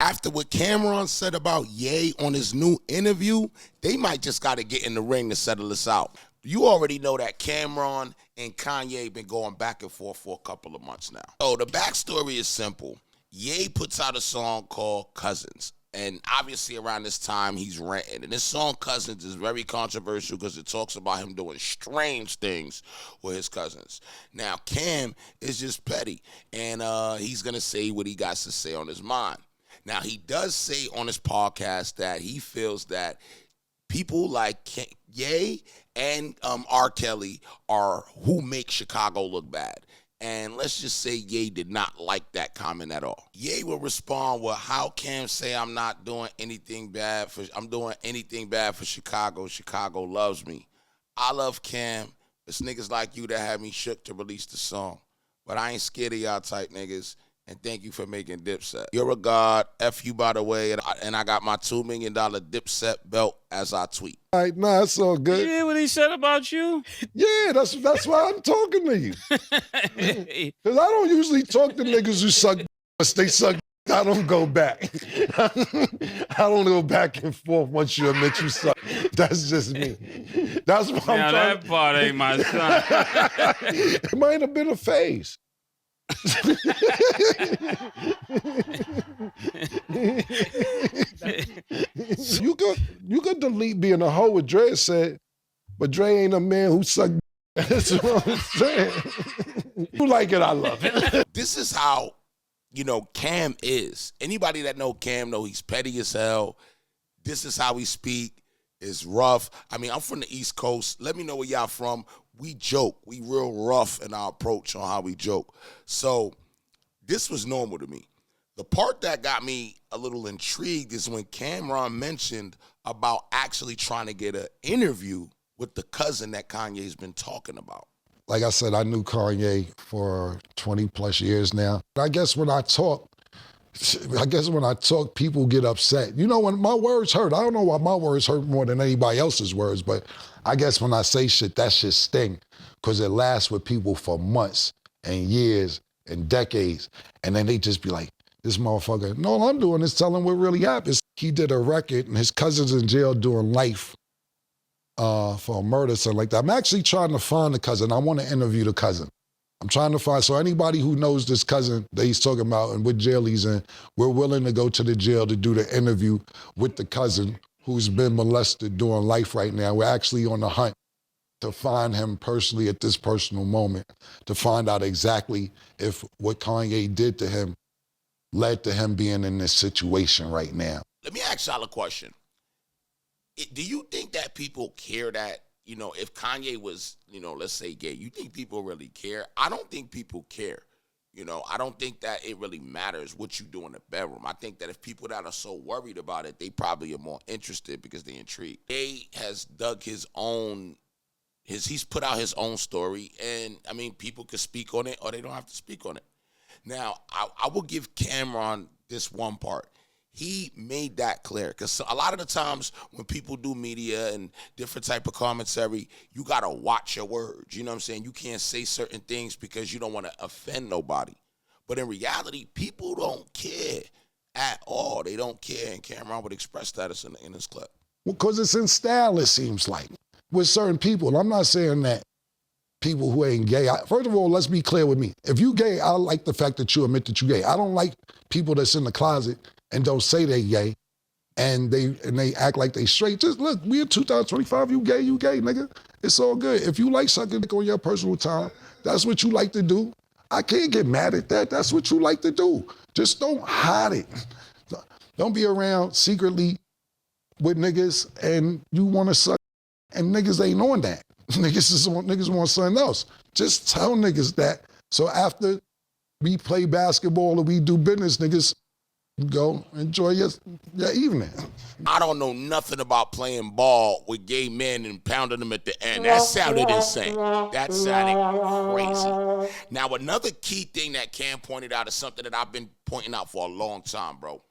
After what Cameron said about Ye on his new interview, they might just got to get in the ring to settle this out. You already know that Cameron and Kanye been going back and forth for a couple of months now. So the backstory is simple. Ye puts out a song called Cousins. And obviously around this time, he's ranting. And this song, Cousins, is very controversial because it talks about him doing strange things with his cousins. Now, Cam is just petty, and he's going to say what he got to say on his mind. Now, he does say on his podcast that he feels that people like Ye and R. Kelly are who make Chicago look bad. And let's just say Ye did not like that comment at all. Ye will respond with, how Cam say I'm doing anything bad for Chicago. Chicago loves me. I love Cam. It's niggas like you that had me shook to release the song. But I ain't scared of y'all type niggas. And thank you for making Dipset. You're a god. F you, by the way. And I got my $2 million Dipset belt as I tweet. All right, nah, that's all good. You hear what he said about you? Yeah, that's why I'm talking to you. Because I don't usually talk to niggas who suck, but they suck. I don't go back. I don't go back and forth once you admit you suck. That's just me. That's what I'm trying. That part ain't my son. It might have been a phase. You could delete being a hoe, what Dre said, but Dre ain't a man who suck. That's what I'm saying. You like it, I love it. This is how, Cam is. Anybody that know Cam know he's petty as hell. This is how he speak. It's rough. I mean, I'm from the East Coast. Let me know where y'all from. We joke. We real rough in our approach on how we joke. So this was normal to me. The part that got me a little intrigued is when Cameron mentioned about actually trying to get an interview with the cousin that Kanye's been talking about. Like I said, I knew Kanye for 20 plus years now. I guess when I talk, people get upset. When my words hurt, I don't know why my words hurt more than anybody else's words, but I guess when I say shit, that shit sting, because it lasts with people for months and years and decades, and then they just be like, this motherfucker, no, all I'm doing is telling what really happened. He did a record, and his cousin's in jail doing life for a murder, something like that. I'm actually trying to find the cousin. I want to interview the cousin. I'm trying to find, so anybody who knows this cousin that he's talking about and what jail he's in, we're willing to go to the jail to do the interview with the cousin who's been molested doing life right now. We're actually on the hunt to find him personally at this personal moment, to find out exactly if what Kanye did to him led to him being in this situation right now. Let me ask y'all a question. Do you think that people care that, if Kanye was, let's say gay, you think people really care? I don't think people care. I don't think that it really matters what you do in the bedroom. I think that if people that are so worried about it, they probably are more interested because they're intrigued. He has dug he's put out his own story, and I mean, people could speak on it or they don't have to speak on it. Now, I will give Cameron this one part. He made that clear, because a lot of the times when people do media and different type of commentary, you got to watch your words. You know what I'm saying? You can't say certain things because you don't want to offend nobody. But in reality, people don't care at all. They don't care, and Cameron would express that in his clip. Well, because it's in style, it seems like, with certain people. I'm not saying that people who ain't gay. First of all, let's be clear with me. If you gay, I like the fact that you admit that you gay. I don't like people that's in the closet and don't say they gay, and they act like they straight. Just look, we in 2025, you gay, nigga. It's all good. If you like sucking dick on your personal time, that's what you like to do. I can't get mad at that. That's what you like to do. Just don't hide it. Don't be around secretly with niggas and you want to suck, and niggas ain't on that. Niggas want something else. Just tell niggas that. So after we play basketball or we do business, niggas go enjoy your evening. I don't know nothing about playing ball with gay men and pounding them at the end. That sounded insane. That sounded crazy. Now, another key thing that Cam pointed out is something that I've been pointing out for a long time, bro.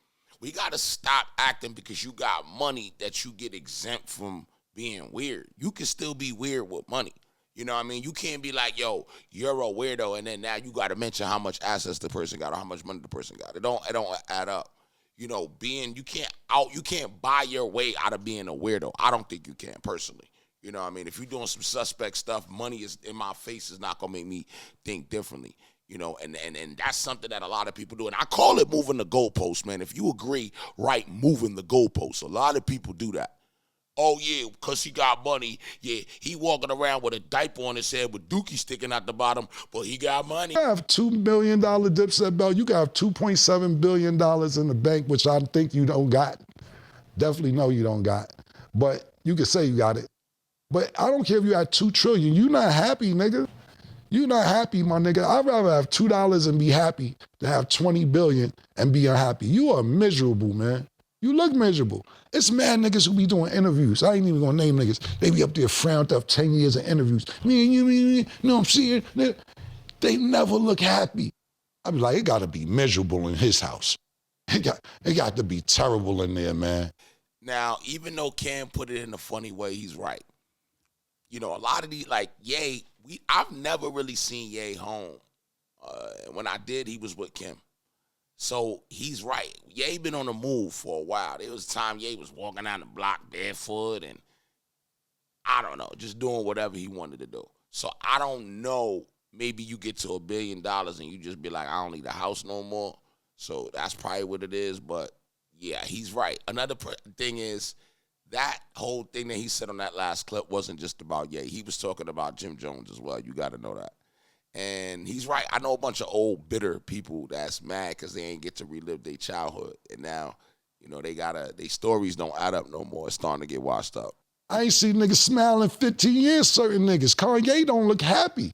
We got to stop acting because you got money that you get exempt from being weird. You can still be weird with money. You know what I mean? You can't be like, yo, you're a weirdo, and then now you got to mention how much assets the person got or how much money the person got. It don't add up. you know, you can't buy your way out of being a weirdo. I don't think you can, personally. You know what I mean? If you're doing some suspect stuff, money is in my face is not gonna make me think differently. You know, and that's something that a lot of people do. And I call it moving the goalpost, man. If you agree, right, moving the goalpost. A lot of people do that. Oh, yeah, because he got money. Yeah, he walking around with a diaper on his head with dookie sticking out the bottom, but he got money. You have $2 million Dipset belt. You got $2.7 billion in the bank, which I think you don't got. Definitely know you don't got. But you can say you got it. But I don't care if you had $2 trillion. You not happy, nigga. You not happy, my nigga. I'd rather have $2 and be happy than have 20 billion and be unhappy. You are miserable, man. You look miserable. It's mad niggas who be doing interviews. I ain't even gonna name niggas. They be up there frowned up 10 years of interviews. Me and you know what I'm saying? They never look happy. I be like, it gotta be miserable in his house. It got to be terrible in there, man. Now, even though Cam put it in a funny way, he's right. You know, a lot of these, like Ye, I've never really seen Ye home. When I did, he was with Kim. So he's right. Ye been on the move for a while. There was a time Ye was walking down the block barefoot and, I don't know, just doing whatever he wanted to do. So I don't know, maybe you get to $1 billion and you just be like, I don't need a house no more. So that's probably what it is. But, yeah, he's right. Another thing is, that whole thing that he said on that last clip wasn't just about Ye. He was talking about Jim Jones as well. You got to know that. And he's right. I know a bunch of old, bitter people that's mad because they ain't get to relive their childhood. And now, you know, their stories don't add up no more. It's starting to get washed up. I ain't seen niggas smile in 15 years, certain niggas. Kanye don't look happy.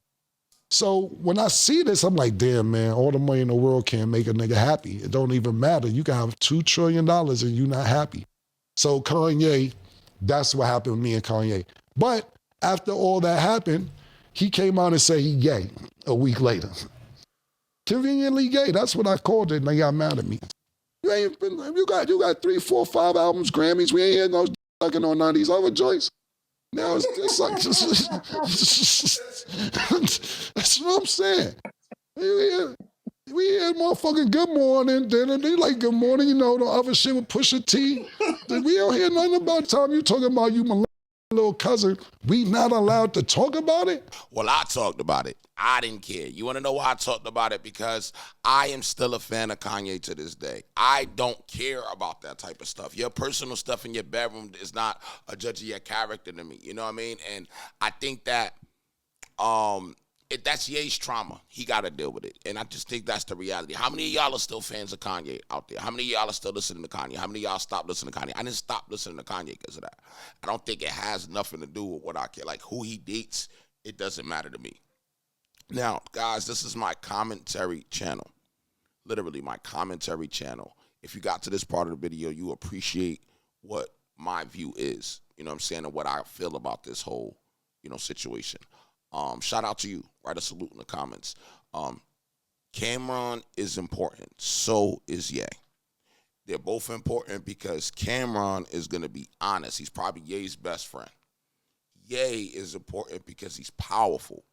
So when I see this, I'm like, damn, man, all the money in the world can't make a nigga happy. It don't even matter. You can have $2 trillion and you not happy. So Kanye, that's what happened with me and Kanye. But after all that happened, he came out and said he gay a week later. Conveniently gay, that's what I called it, and they got mad at me. You got 3, 4, 5 albums, Grammys, we ain't had no fucking on none of these other joints. Now it's like, that's what I'm saying. We had motherfucking Good Morning, then they like Good Morning, you know, the other shit with Pusha T. We don't hear nothing about the time you talking about you, my little cousin. We not allowed to talk about it? Well, I talked about it. I didn't care. You want to know why I talked about it? Because I am still a fan of Kanye to this day. I don't care about that type of stuff. Your personal stuff in your bedroom is not a judge of your character to me. You know what I mean? And I think that that's Ye's trauma. He got to deal with it. And I just think that's the reality. How many of y'all are still fans of Kanye out there? How many of y'all are still listening to Kanye? How many of y'all stopped listening to Kanye? I didn't stop listening to Kanye because of that. I don't think it has nothing to do with what I care. Like, who he dates, it doesn't matter to me. Now, guys, this is my commentary channel. Literally, my commentary channel. If you got to this part of the video, you appreciate what my view is. You know what I'm saying? And what I feel about this whole, you know, situation. Shout out to you. Write a salute in the comments. Cam'ron is important. So is Ye. They're both important because Cam'ron is going to be honest. He's probably Ye's best friend. Ye is important because he's powerful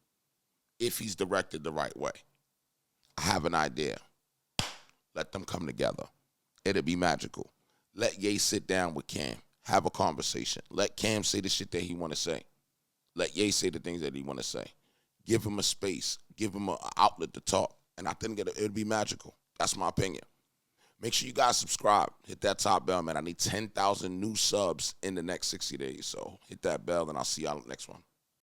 if he's directed the right way. I have an idea. Let them come together. It'll be magical. Let Ye sit down with Cam. Have a conversation. Let Cam say the shit that he want to say. Let Ye say the things that he want to say. Give him a space. Give him an outlet to talk. And I think it'll be magical. That's my opinion. Make sure you guys subscribe. Hit that top bell, man. I need 10,000 new subs in the next 60 days. So hit that bell, and I'll see y'all next one.